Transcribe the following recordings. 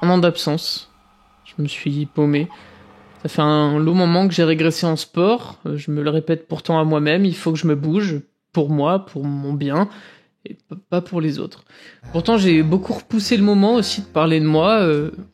un an d'absence. Je me suis paumé. Ça fait un long moment que j'ai régressé en sport. Je me le répète pourtant à moi-même, il faut que je me bouge pour moi, pour mon bien, et pas pour les autres. Pourtant, j'ai beaucoup repoussé le moment aussi de parler de moi,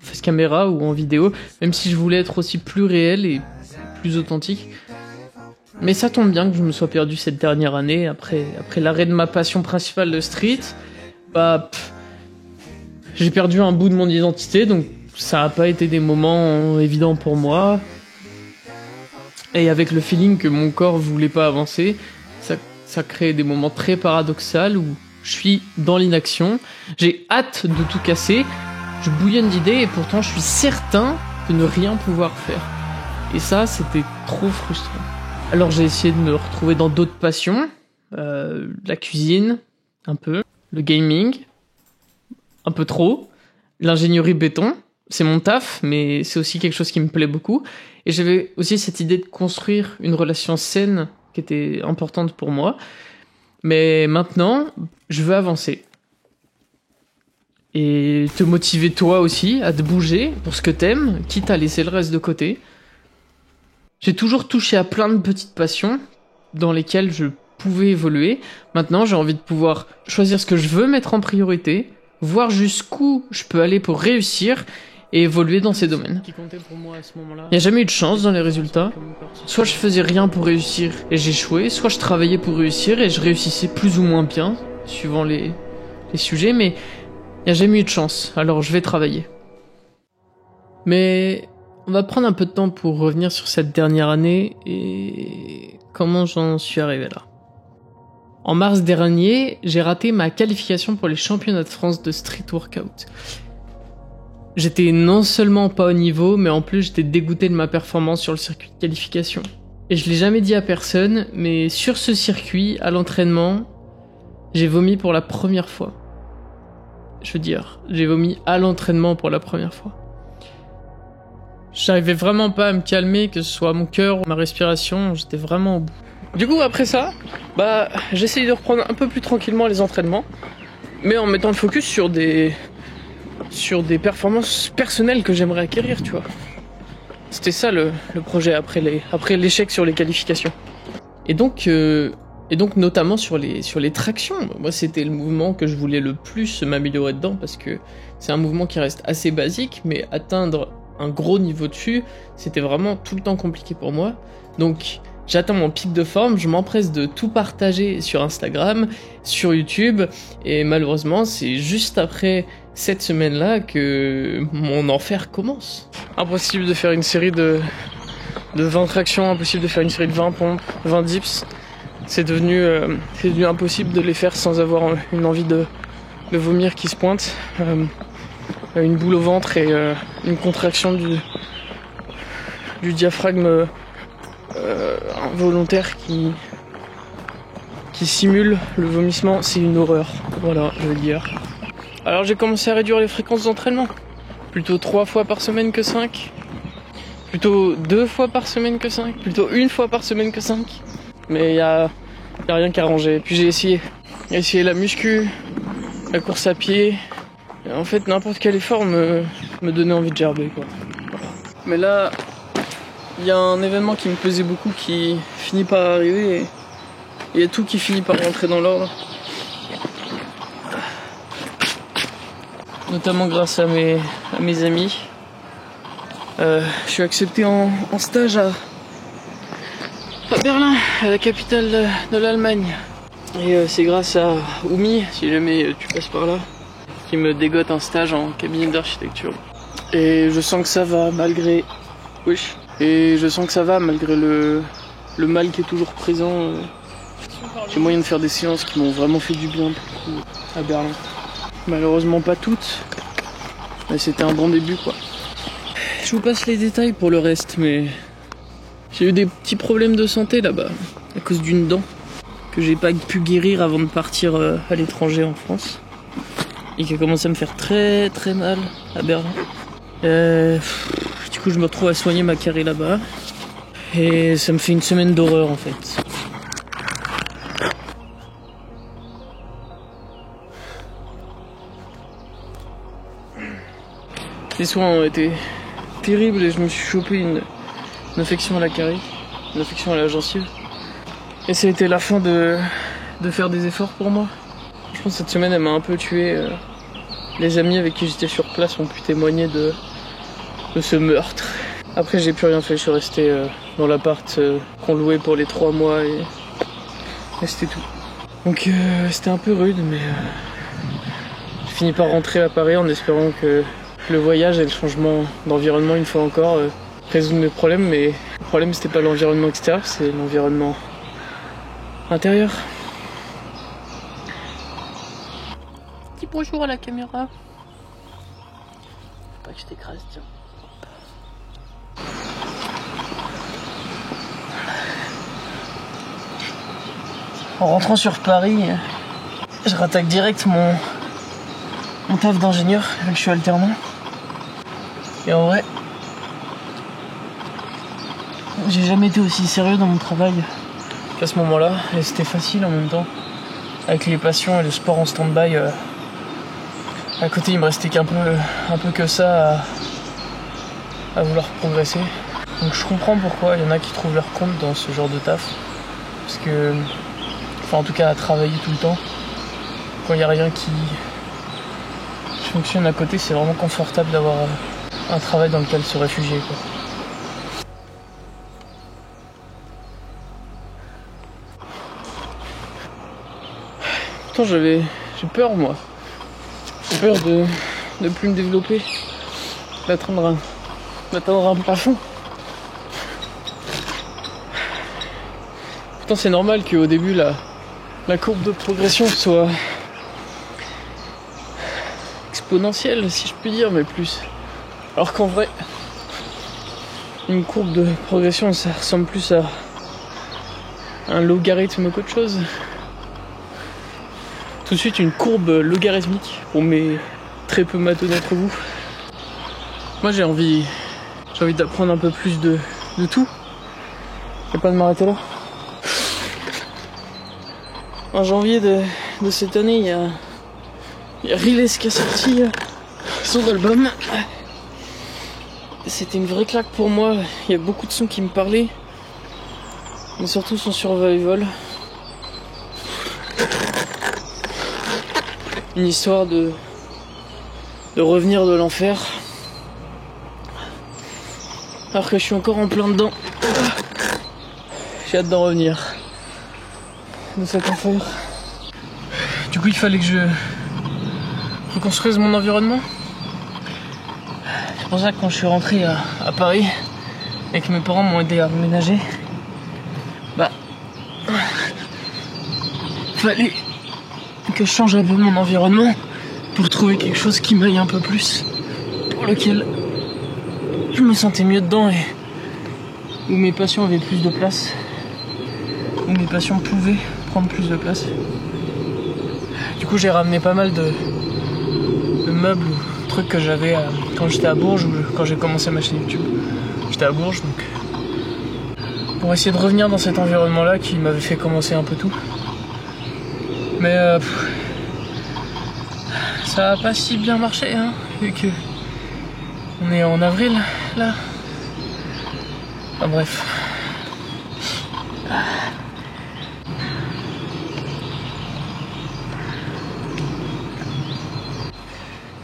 face caméra ou en vidéo, même si je voulais être aussi plus réel et plus authentique. Mais ça tombe bien que je me sois perdu cette dernière année, après l'arrêt de ma passion principale de street. J'ai perdu un bout de mon identité, donc ça n'a pas été des moments évidents pour moi. Et avec le feeling que mon corps voulait pas avancer, ça crée des moments très paradoxaux où je suis dans l'inaction. J'ai hâte de tout casser, je bouillonne d'idées et pourtant je suis certain de ne rien pouvoir faire. Et ça, c'était trop frustrant. Alors j'ai essayé de me retrouver dans d'autres passions, la cuisine, un peu, le gaming, un peu trop, l'ingénierie béton. C'est mon taf, mais c'est aussi quelque chose qui me plaît beaucoup. Et j'avais aussi cette idée de construire une relation saine qui était importante pour moi. Mais maintenant, je veux avancer. Et te motiver toi aussi à te bouger pour ce que t'aimes, quitte à laisser le reste de côté. J'ai toujours touché à plein de petites passions dans lesquelles je pouvais évoluer. Maintenant, j'ai envie de pouvoir choisir ce que je veux mettre en priorité, voir jusqu'où je peux aller pour réussir et évoluer dans ces domaines. Il n'y a jamais eu de chance dans les résultats. Soit je faisais rien pour réussir et j'échouais, soit je travaillais pour réussir et je réussissais plus ou moins bien, suivant les sujets, mais il n'y a jamais eu de chance, alors je vais travailler. Mais on va prendre un peu de temps pour revenir sur cette dernière année et comment j'en suis arrivé là. En mars dernier, j'ai raté ma qualification pour les championnats de France de street workout. J'étais non seulement pas au niveau, mais en plus j'étais dégoûté de ma performance sur le circuit de qualification. Et je l'ai jamais dit à personne, mais sur ce circuit, à l'entraînement, j'ai vomi pour la première fois. Je veux dire, j'ai vomi à l'entraînement pour la première fois. J'arrivais vraiment pas à me calmer, que ce soit mon cœur ou ma respiration, j'étais vraiment au bout. Du coup, après ça, j'essaye de reprendre un peu plus tranquillement les entraînements, mais en mettant le focus sur des performances personnelles que j'aimerais acquérir, tu vois. C'était ça le projet après l'échec sur les qualifications. Et donc notamment sur les tractions, moi c'était le mouvement que je voulais le plus m'améliorer dedans parce que c'est un mouvement qui reste assez basique, mais atteindre un gros niveau dessus, c'était vraiment tout le temps compliqué pour moi. Donc j'atteins mon pic de forme, je m'empresse de tout partager sur Instagram, sur YouTube, et malheureusement c'est juste après cette semaine-là que mon enfer commence. Impossible de faire une série de 20 tractions, impossible de faire une série de 20 pompes, 20 dips. C'est devenu impossible de les faire sans avoir une envie de vomir qui se pointe. Une boule au ventre et une contraction du diaphragme involontaire qui simule le vomissement. C'est une horreur, voilà, je veux dire. Alors j'ai commencé à réduire les fréquences d'entraînement. Plutôt 3 fois par semaine que 5. Plutôt 2 fois par semaine que 5. Plutôt 1 fois par semaine que 5. Mais y a rien qu'à ranger. Puis j'ai essayé la muscu, la course à pied. Et en fait, n'importe quel effort me donnait envie de gerber, quoi. Mais là, il y a un événement qui me plaisait beaucoup qui finit par arriver et il y a tout qui finit par rentrer dans l'ordre. Notamment grâce à mes amis. Je suis accepté en stage à Berlin, à la capitale de l'Allemagne. Et c'est grâce à Oumi, si jamais tu passes par là, qui me dégote un stage en cabinet d'architecture. Et je sens que ça va malgré... Wesh. Et je sens que ça va malgré le mal qui est toujours présent. J'ai moyen de faire des séances qui m'ont vraiment fait du bien pour le coup, à Berlin. Malheureusement pas toutes, mais c'était un bon début, quoi. Je vous passe les détails pour le reste, mais j'ai eu des petits problèmes de santé là-bas, à cause d'une dent que j'ai pas pu guérir avant de partir à l'étranger en France, et qui a commencé à me faire très très mal à Berlin. Du coup je me retrouve à soigner ma carie là-bas, et ça me fait une semaine d'horreur en fait. Les soins ont été terribles et je me suis chopé une infection à la carie, une infection à la gencive. Et ça a été la fin de faire des efforts pour moi. Je pense que cette semaine elle m'a un peu tué. Les amis avec qui j'étais sur place ont pu témoigner de ce meurtre. Après j'ai plus rien fait, je suis resté dans l'appart qu'on louait pour les 3 mois et c'était tout. Donc c'était un peu rude, mais j'ai fini par rentrer à Paris en espérant que le voyage et le changement d'environnement une fois encore résoudre mes problèmes. Mais le problème c'était pas l'environnement extérieur, c'est l'environnement intérieur. Dis bonjour à la caméra. Faut pas que je t'écrase, tiens. En rentrant sur Paris, je rattaque direct mon taf d'ingénieur, vu que je suis alternant. Et en vrai, j'ai jamais été aussi sérieux dans mon travail qu'à ce moment-là, et c'était facile en même temps. Avec les passions et le sport en stand-by, à côté il me restait un peu que ça à vouloir progresser. Donc je comprends pourquoi il y en a qui trouvent leur compte dans ce genre de taf. Parce que, enfin en tout cas à travailler tout le temps, quand il n'y a rien qui fonctionne à côté, c'est vraiment confortable d'avoir un travail dans lequel se réfugier, quoi. Pourtant j'ai peur, moi. J'ai peur de plus me développer, d'atteindre un plafond. Pourtant c'est normal qu'au début la courbe de progression soit exponentielle, si je puis dire, mais plus. Alors qu'en vrai, une courbe de progression, ça ressemble plus à un logarithme qu'autre chose. Tout de suite une courbe logarithmique pour mes très peu matheux d'entre vous. Moi j'ai envie d'apprendre un peu plus de tout. Et pas de m'arrêter là. En janvier de cette année, il y a Riles qui a sorti son album. C'était une vraie claque pour moi. Il y a beaucoup de sons qui me parlaient, mais surtout son survival. Une histoire de revenir de l'enfer. Alors que je suis encore en plein dedans. J'ai hâte d'en revenir de cet enfer. Du coup il fallait que je reconstruise mon environnement. C'est pour ça que quand je suis rentré à Paris et que mes parents m'ont aidé à emménager, fallait que je change un peu mon environnement pour trouver quelque chose qui m'aille un peu plus, pour lequel je me sentais mieux dedans et où mes passions avaient plus de place, où mes passions pouvaient prendre plus de place. Du coup j'ai ramené pas mal de meubles ou trucs que j'avais quand j'étais à Bourges ou quand j'ai commencé ma chaîne YouTube. J'étais à Bourges, donc pour essayer de revenir dans cet environnement là qui m'avait fait commencer un peu tout. Mais ça a pas si bien marché, hein, vu que on est en avril là. Enfin bref.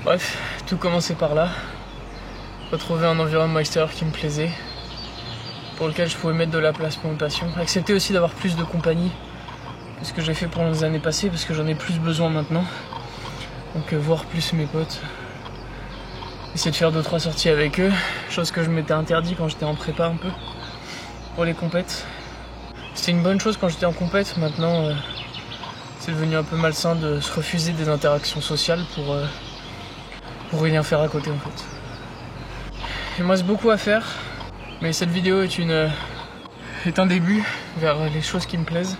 Bref, tout commençait par là. Retrouver un environnement extérieur qui me plaisait, pour lequel je pouvais mettre de la place pour mes passions. Accepter aussi d'avoir plus de compagnie que ce que j'ai fait pendant les années passées, parce que j'en ai plus besoin maintenant. Donc voir plus mes potes. Essayer de faire 2-3 sorties avec eux, chose que je m'étais interdit quand j'étais en prépa un peu, pour les compètes. C'était une bonne chose quand j'étais en compète, maintenant c'est devenu un peu malsain de se refuser des interactions sociales pour rien faire à côté en fait. Il me reste beaucoup à faire, mais cette vidéo est un début vers les choses qui me plaisent.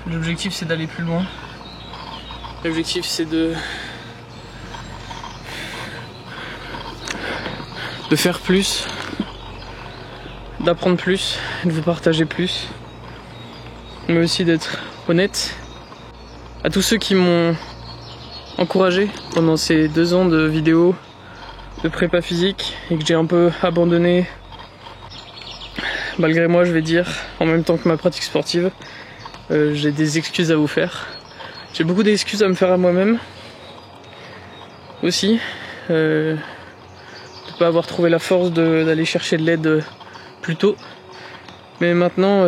L'objectif c'est d'aller plus loin. L'objectif c'est de faire plus, d'apprendre plus, de vous partager plus, mais aussi d'être honnête à tous ceux qui m'ont encouragé pendant ces 2 ans de vidéos de prépa physique et que j'ai un peu abandonné, malgré moi je vais dire, en même temps que ma pratique sportive. J'ai des excuses à vous faire. J'ai beaucoup d'excuses à me faire à moi-même aussi. De pas avoir trouvé la force d'aller chercher de l'aide plus tôt. Mais maintenant,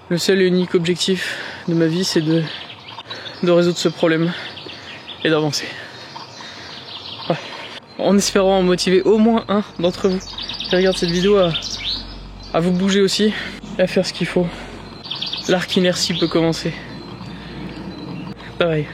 le seul et unique objectif de ma vie, c'est de résoudre ce problème et d'avancer. Ouais. En espérant en motiver au moins un d'entre vous qui regarde cette vidéo à vous bouger aussi et à faire ce qu'il faut. L'arc inertie peut commencer. Bye bye.